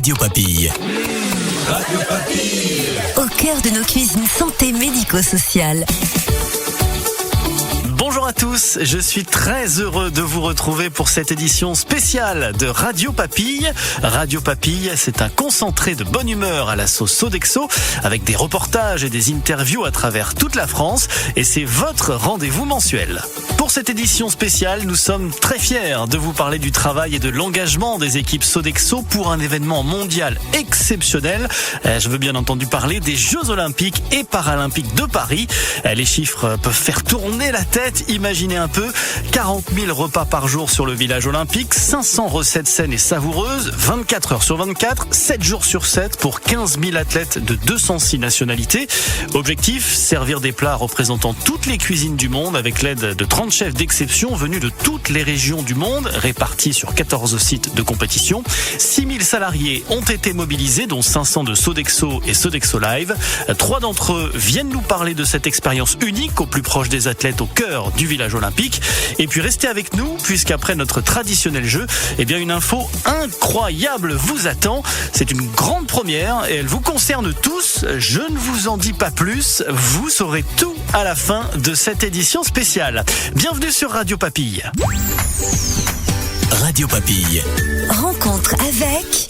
Radio Papille. Radio Papille. Au cœur de nos cuisines santé médico-sociales. Bonjour à tous, je suis très heureux de vous retrouver pour cette édition spéciale de Radio Papille. Radio Papille, c'est un concentré de bonne humeur à la sauce Sodexo, avec des reportages et des interviews à travers toute la France, et c'est votre rendez-vous mensuel. Pour cette édition spéciale, nous sommes très fiers de vous parler du travail et de l'engagement des équipes Sodexo pour un événement mondial exceptionnel. Je veux bien entendu parler des Jeux Olympiques et Paralympiques de Paris. Les chiffres peuvent faire tourner la tête. Imaginez un peu, 40 000 repas par jour sur le village olympique, 500 recettes saines et savoureuses, 24 heures sur 24, 7 jours sur 7 pour 15 000 athlètes de 206 nationalités. Objectif, servir des plats représentant toutes les cuisines du monde avec l'aide de 30 chefs d'exception venus de toutes les régions du monde, répartis sur 14 sites de compétition. 6 000 salariés ont été mobilisés, dont 500 de Sodexo et Sodexo Live. 3 d'entre eux viennent nous parler de cette expérience unique au plus proche des athlètes au cœur du village olympique. Et puis restez avec nous, puisqu'après notre traditionnel jeu, une info incroyable vous attend. C'est une grande première et elle vous concerne tous. Je ne vous en dis pas plus, vous saurez tout à la fin de cette édition spéciale. Bienvenue sur Radio Papille. Radio Papille. Rencontre avec...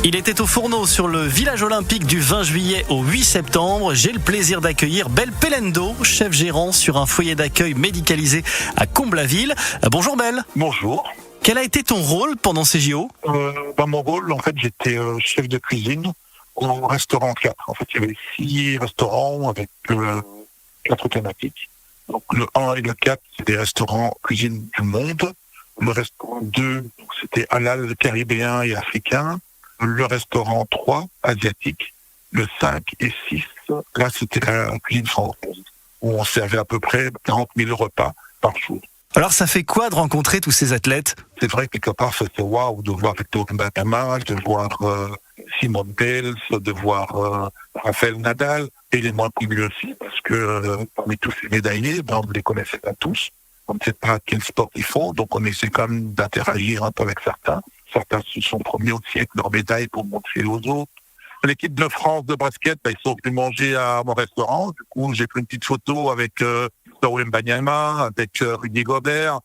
Il était au fourneau sur le village olympique du 20 juillet au 8 septembre. J'ai le plaisir d'accueillir Belle Pelendo, chef gérant sur un foyer d'accueil médicalisé à Comble-la-Ville. Bonjour Belle. Bonjour. Quel a été ton rôle pendant ces JO ? Mon rôle, en fait, j'étais chef de cuisine au restaurant 4. En fait, il y avait 6 restaurants avec 4 thématiques. Donc le 1 et le 4, c'est des restaurants cuisine du monde. Le restaurant 2, c'était halal caribéen et africain. Le restaurant 3, asiatique. Le 5 et 6, là, c'était la cuisine française, où on servait à peu près 40 000 repas par jour. Alors, ça fait quoi de rencontrer tous ces athlètes ? C'est vrai que quelque part, c'était waouh de voir Victor Mbakama, de voir Simone Biles, de voir Rafael Nadal, et les moins connus aussi, parce que parmi tous ces médaillés, on ne les connaissait pas tous. On ne sait pas quel sport ils font, donc on essaie quand même d'interagir un peu avec certains. Certains se sont promis aussi avec leurs médailles pour montrer aux autres. L'équipe de France de basket, ils sont venus manger à mon restaurant. Du coup, j'ai pris une petite photo avec Victor Mbakama, avec Rudy Gobert.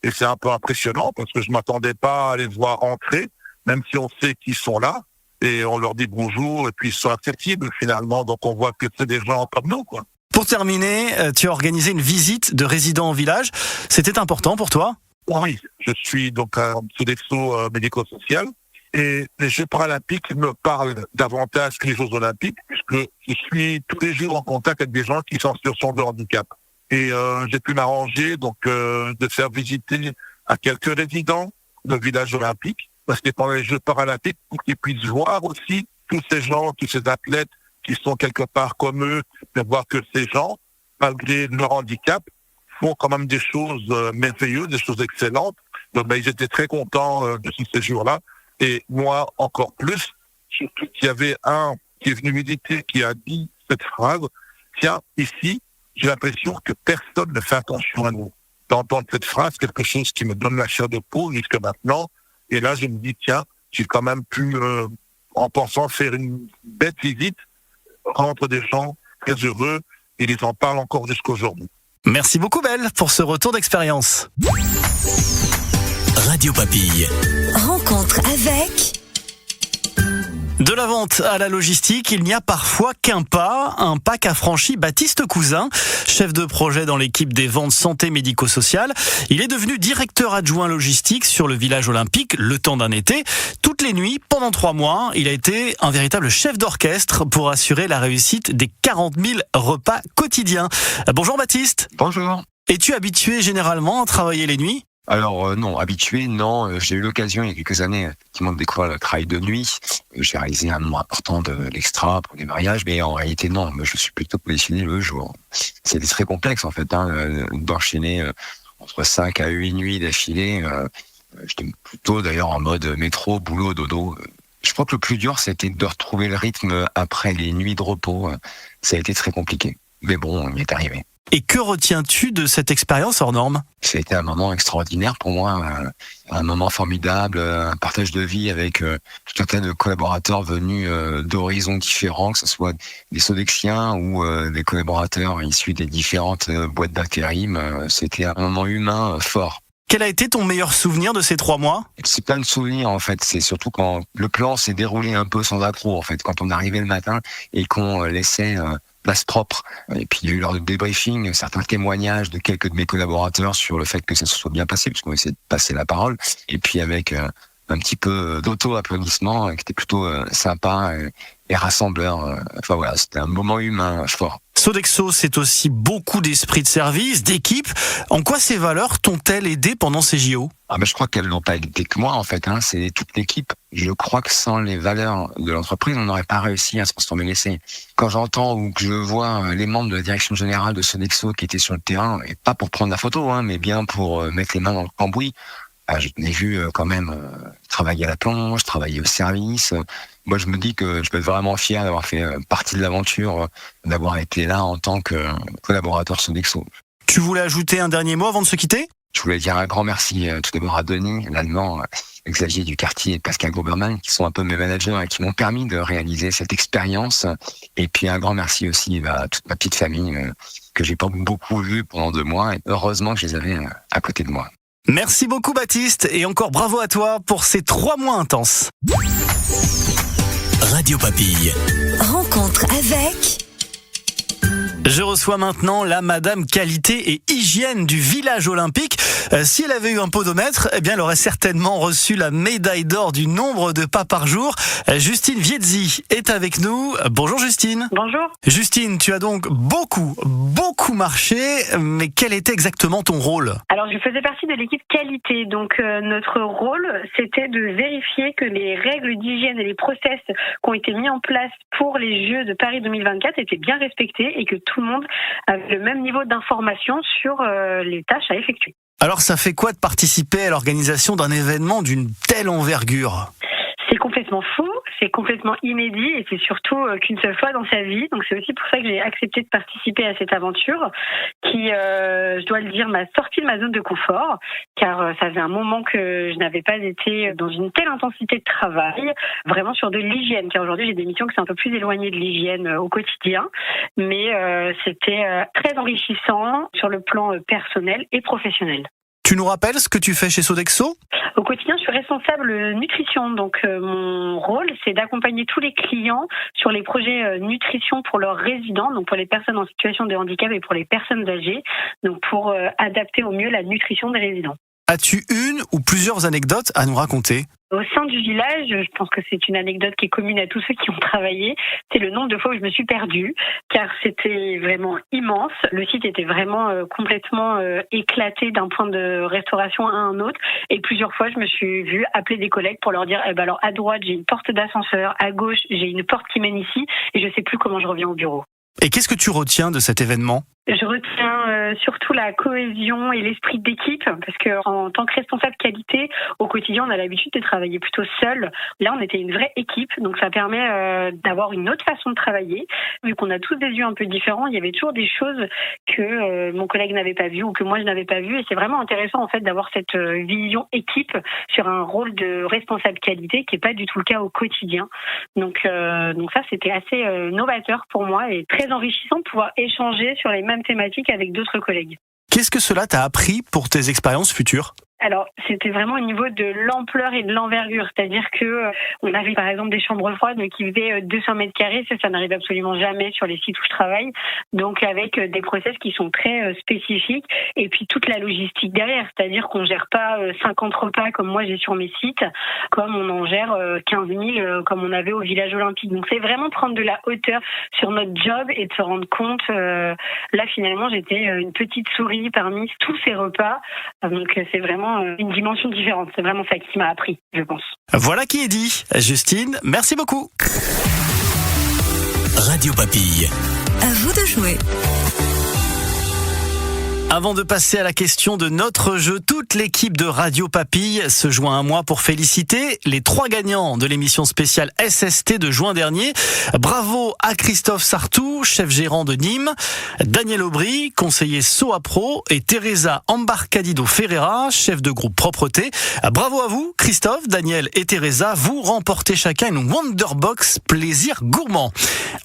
Et c'est un peu impressionnant parce que je m'attendais pas à les voir entrer, même si on sait qu'ils sont là. Et on leur dit bonjour et puis ils sont accessibles finalement. Donc on voit que c'est des gens comme nous, quoi. Pour terminer, tu as organisé une visite de résidents au village. C'était important pour toi ? Oui, je suis donc à Sodexo médico-social et les Jeux paralympiques me parlent davantage que les Jeux olympiques puisque je suis tous les jours en contact avec des gens qui sont en situation de handicap. Et j'ai pu m'arranger donc de faire visiter à quelques résidents le village olympique parce que pendant les Jeux paralympiques, pour qu'ils puissent voir aussi tous ces gens, tous ces athlètes qui sont quelque part comme eux, de voir que ces gens, malgré leur handicap, font quand même des choses merveilleuses, des choses excellentes. Donc, ils étaient très contents de ce séjour-là. Et moi, encore plus, surtout qu'il y avait un qui est venu méditer, qui a dit cette phrase, tiens, ici, j'ai l'impression que personne ne fait attention à nous. D'entendre cette phrase, quelque chose qui me donne la chair de poule jusque maintenant. Et là, je me dis, tiens, j'ai quand même pu, en pensant faire une belle visite, rendre des gens très heureux et ils en parlent encore jusqu'aujourd'hui. Merci beaucoup Belle pour ce retour d'expérience. Radio Papille. Rencontre avec... De la vente à la logistique, il n'y a parfois qu'un pas qu'a franchi Baptiste Cousin, chef de projet dans l'équipe des ventes santé médico-sociales. Il est devenu directeur adjoint logistique sur le village olympique le temps d'un été. Toutes les nuits, pendant 3 mois, il a été un véritable chef d'orchestre pour assurer la réussite des 40 000 repas quotidiens. Bonjour Baptiste. Bonjour. Es-tu habitué généralement à travailler les nuits ? Alors non, habitué, non. J'ai eu l'occasion il y a quelques années effectivement de découvrir le travail de nuit. J'ai réalisé un nombre important de l'extra pour des mariages, mais en réalité non. Moi, je suis plutôt positionné le jour. C'était très complexe en fait, d'enchaîner entre 5 à 8 nuits d'affilée. J'étais plutôt d'ailleurs en mode métro, boulot, dodo. Je crois que le plus dur, c'était de retrouver le rythme après les nuits de repos. Ça a été très compliqué. Mais bon, on y est arrivé. Et que retiens-tu de cette expérience hors norme ? C'était un moment extraordinaire pour moi, un moment formidable, un partage de vie avec tout un tas de collaborateurs venus d'horizons différents, que ce soit des Sodexiens ou des collaborateurs issus des différentes boîtes d'intérim. C'était un moment humain fort. Quel a été ton meilleur souvenir de ces 3 mois ? C'est plein de souvenirs en fait, c'est surtout quand le plan s'est déroulé un peu sans accroc en fait, quand on arrivait le matin et qu'on laissait place propre. Et puis il y a eu lors de débriefing certains témoignages de quelques de mes collaborateurs sur le fait que ça se soit bien passé, puisqu'on essayait de passer la parole, et puis avec un petit peu d'auto-applaudissement qui était plutôt sympa et rassembleur. Enfin voilà, c'était un moment humain fort. Sodexo, c'est aussi beaucoup d'esprit de service, d'équipe. En quoi ces valeurs t'ont-elles aidé pendant ces JO ? Je crois qu'elles n'ont pas aidé que moi en fait, c'est toute l'équipe. Je crois que sans les valeurs de l'entreprise, on n'aurait pas réussi à se transformer l'essai. Quand j'entends ou que je vois les membres de la direction générale de Sodexo qui étaient sur le terrain, et pas pour prendre la photo, mais bien pour mettre les mains dans le cambouis, je l'ai vu quand même travailler à la planche, travailler au service. Moi, je me dis que je peux être vraiment fier d'avoir fait partie de l'aventure, d'avoir été là en tant que collaborateur Sodexo. Tu voulais ajouter un dernier mot avant de se quitter ? Je voulais dire un grand merci tout d'abord à Denis, l'Allemand, Xavier Ducartier et Pascal Grubermann, qui sont un peu mes managers et qui m'ont permis de réaliser cette expérience. Et puis un grand merci aussi à toute ma petite famille que j'ai pas beaucoup vue pendant 2 mois. Et heureusement que je les avais à côté de moi. Merci beaucoup Baptiste et encore bravo à toi pour ces 3 mois intenses. Radio Papille. Rencontre avec... Je reçois maintenant la Madame Qualité et Hygiène du village olympique. Si elle avait eu un podomètre, eh bien, elle aurait certainement reçu la médaille d'or du nombre de pas par jour. Justine Vietzi est avec nous. Bonjour Justine. Bonjour. Justine, tu as donc beaucoup marché, mais quel était exactement ton rôle ? Alors, je faisais partie de l'équipe qualité. Donc, notre rôle, c'était de vérifier que les règles d'hygiène et les process qui ont été mis en place pour les Jeux de Paris 2024 étaient bien respectés et que tout le monde avait le même niveau d'information sur les tâches à effectuer. Alors, ça fait quoi de participer à l'organisation d'un événement d'une telle envergure ? C'est complètement fou, c'est complètement inédit et c'est surtout qu'une seule fois dans sa vie. Donc c'est aussi pour ça que j'ai accepté de participer à cette aventure qui, je dois le dire, m'a sorti de ma zone de confort car ça faisait un moment que je n'avais pas été dans une telle intensité de travail, vraiment sur de l'hygiène. Car aujourd'hui j'ai des missions qui sont un peu plus éloignées de l'hygiène au quotidien, mais c'était très enrichissant sur le plan personnel et professionnel. Tu nous rappelles ce que tu fais chez Sodexo ? Au quotidien, je suis responsable nutrition. Donc, mon rôle, c'est d'accompagner tous les clients sur les projets nutrition pour leurs résidents, donc pour les personnes en situation de handicap et pour les personnes âgées, donc pour adapter au mieux la nutrition des résidents. As-tu une ou plusieurs anecdotes à nous raconter ? Au sein du village, je pense que c'est une anecdote qui est commune à tous ceux qui ont travaillé. C'est le nombre de fois où je me suis perdue, car c'était vraiment immense. Le site était vraiment complètement éclaté d'un point de restauration à un autre. Et plusieurs fois, je me suis vue appeler des collègues pour leur dire alors à droite, j'ai une porte d'ascenseur, à gauche, j'ai une porte qui mène ici, et je sais plus comment je reviens au bureau. Et qu'est-ce que tu retiens de cet événement ? Je retiens surtout la cohésion et l'esprit d'équipe parce que en tant que responsable qualité, au quotidien, on a l'habitude de travailler plutôt seul. Là, on était une vraie équipe, donc ça permet d'avoir une autre façon de travailler. Vu qu'on a tous des yeux un peu différents, il y avait toujours des choses que mon collègue n'avait pas vues ou que moi je n'avais pas vues. Et c'est vraiment intéressant en fait d'avoir cette vision équipe sur un rôle de responsable qualité qui est pas du tout le cas au quotidien. Donc ça, c'était assez novateur pour moi et très enrichissant de pouvoir échanger sur les mêmes thématiques avec d'autres collègues. Qu'est-ce que cela t'a appris pour tes expériences futures ? Alors, c'était vraiment au niveau de l'ampleur et de l'envergure. C'est-à-dire que on avait par exemple des chambres froides qui faisaient 200 mètres carrés. Ça n'arrive absolument jamais sur les sites où je travaille. Donc, avec des process qui sont très spécifiques. Et puis, toute la logistique derrière. C'est-à-dire qu'on gère pas 50 repas comme moi j'ai sur mes sites, comme on en gère 15 000 comme on avait au village olympique. Donc, c'est vraiment prendre de la hauteur sur notre job et de se rendre compte. Là, finalement, j'étais une petite souris parmi tous ces repas. Donc, c'est vraiment une dimension différente. C'est vraiment ça qui m'a appris, je pense. Voilà qui est dit. Justine, merci beaucoup. Radio Papille. À vous de jouer. Avant de passer à la question de notre jeu, toute l'équipe de Radio Papille se joint à moi pour féliciter les 3 gagnants de l'émission spéciale SST de juin dernier. Bravo à Christophe Sartou, chef gérant de Nîmes, Daniel Aubry, conseiller SOA Pro, et Teresa Embarcadillo Ferreira, chef de groupe propreté. Bravo à vous, Christophe, Daniel et Teresa. Vous remportez chacun une Wonderbox plaisir gourmand.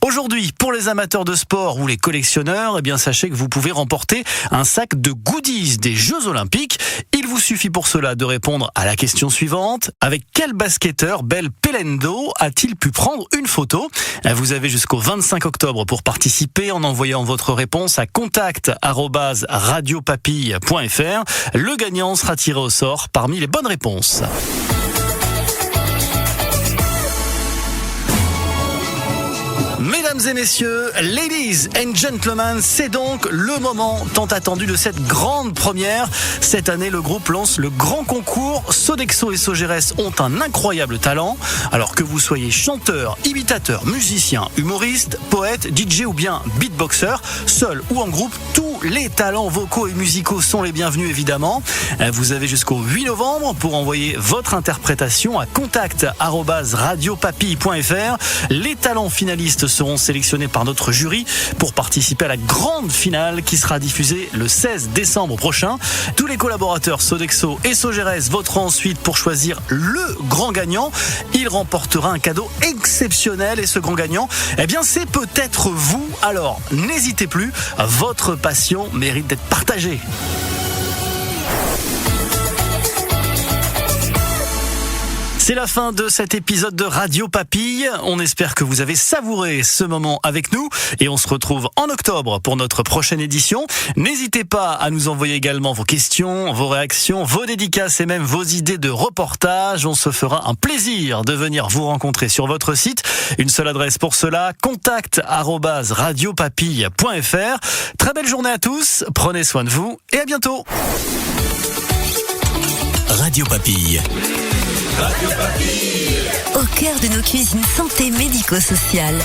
Aujourd'hui, pour les amateurs de sport ou les collectionneurs, eh bien sachez que vous pouvez remporter un sac de goodies des Jeux Olympiques. Il vous suffit pour cela de répondre à la question suivante. Avec quel basketteur Bel Pelendo a-t-il pu prendre une photo ? Vous avez jusqu'au 25 octobre pour participer en envoyant votre réponse à contact@radiopapille.fr. Le gagnant sera tiré au sort parmi les bonnes réponses. Mesdames et messieurs, ladies and gentlemen, c'est donc le moment tant attendu de cette grande première. Cette année, le groupe lance le grand concours. Sodexo et Sogeres ont un incroyable talent. Alors que vous soyez chanteur, imitateur, musicien, humoriste, poète, DJ ou bien beatboxer, seul ou en groupe, tous les talents vocaux et musicaux sont les bienvenus évidemment. Vous avez jusqu'au 8 novembre pour envoyer votre interprétation à contact@radiopapille.fr. Les talents finalistes seront sélectionnés par notre jury pour participer à la grande finale qui sera diffusée le 16 décembre prochain. Tous les collaborateurs Sodexo et Sogeres voteront ensuite pour choisir le grand gagnant. Il remportera un cadeau exceptionnel et ce grand gagnant, eh bien c'est peut-être vous. Alors n'hésitez plus, votre passion mérite d'être partagée. C'est la fin de cet épisode de Radio Papille. On espère que vous avez savouré ce moment avec nous et on se retrouve en octobre pour notre prochaine édition. N'hésitez pas à nous envoyer également vos questions, vos réactions, vos dédicaces et même vos idées de reportage. On se fera un plaisir de venir vous rencontrer sur votre site. Une seule adresse pour cela, contact@radiopapille.fr. Très belle journée à tous, prenez soin de vous et à bientôt. Radio Papille. Au cœur de nos cuisines santé médico-sociale.